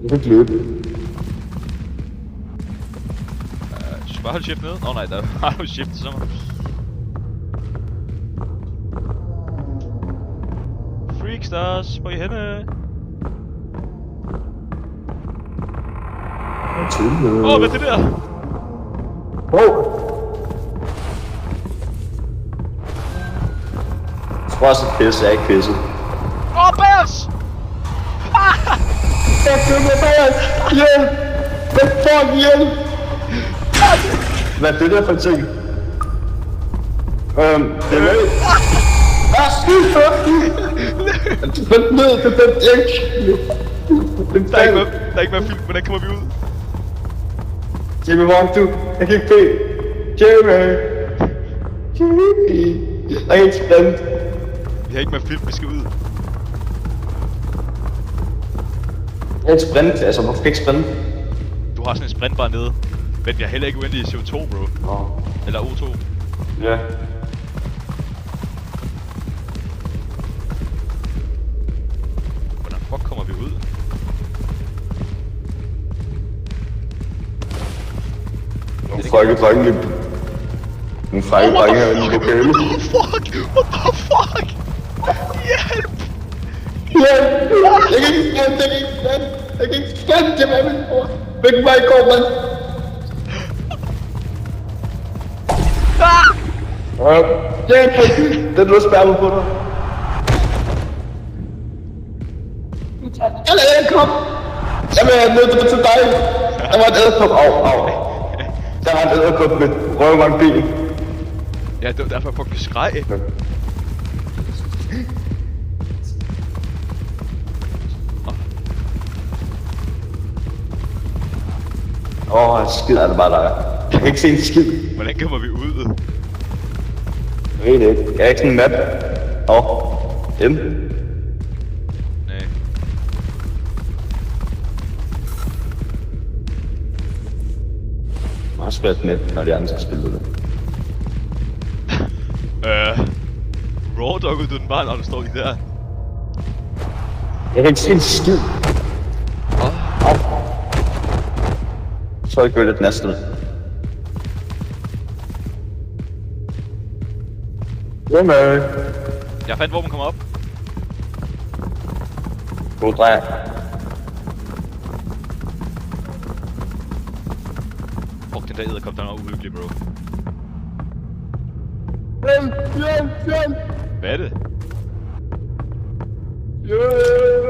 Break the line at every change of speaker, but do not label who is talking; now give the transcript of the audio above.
Jeg kan ikke løbe.
Du skal bare holde shift ned. Nå nej, der har du shift så. Freakstars, hvor er I henne? Åh, hvad er det der?
Jeg tror også, at pisse er ikke pisset.
Bag os!
Jeg følger bag os! Hjælp! Hvad fuck hjælp? Hvad er det der for en ting? Det er med. Skyd for! Vent ned, det er den ikke!
Der er ikke mere film, hvordan kommer vi ud?
Jimmy, hvor er du? Jeg kan ikke bede. Jimmy! Jeg er ikke spændt.
Vi har ikke mere film, vi skal ud.
Jeg er ikke sprint, altså hvorfor ikke sprint?
Du har sådan en sprint bare nede. Men vi har heller ikke uendelig CO2, bro. Eller O2.
Ja.
Hvordan fuck kommer vi ud?
Nogle frække drenge lidt. Nogle frække drenge her i lokalet.
What the fuck? What the fuck? Hjælp!
Hjælp! Jeg kan ikke sprint, jeg kan ikke sprint, jeg er min bror. Væk mig i går, mand. Hjælp! Den lå spærmet på dig. Jeg kom! Jamen, jeg er nødt til dig. Der var en æderkop. Au. Der var en æderkop med røvmange ben.
Ja, det var derfor jeg fucking skreg.
Skid er det bare der. Jeg kan ikke se en skid.
Hvordan kommer vi ud?
Jeg ved det ikke. Jeg er ikke sådan en map. M.
Nej.
Jeg har spillet med, når de andre skal spille det.
Rawdoggede du den bare, når du står lige der?
Jeg kan ikke se en skid. Så er det gået lidt næste. Hjemme.
Jeg fandt, hvor man kommer op.
God drej.
Fuck, den der edderkop, den er uhyggelig, bro.
Hjælp!
Hvad er det?
Hjælp!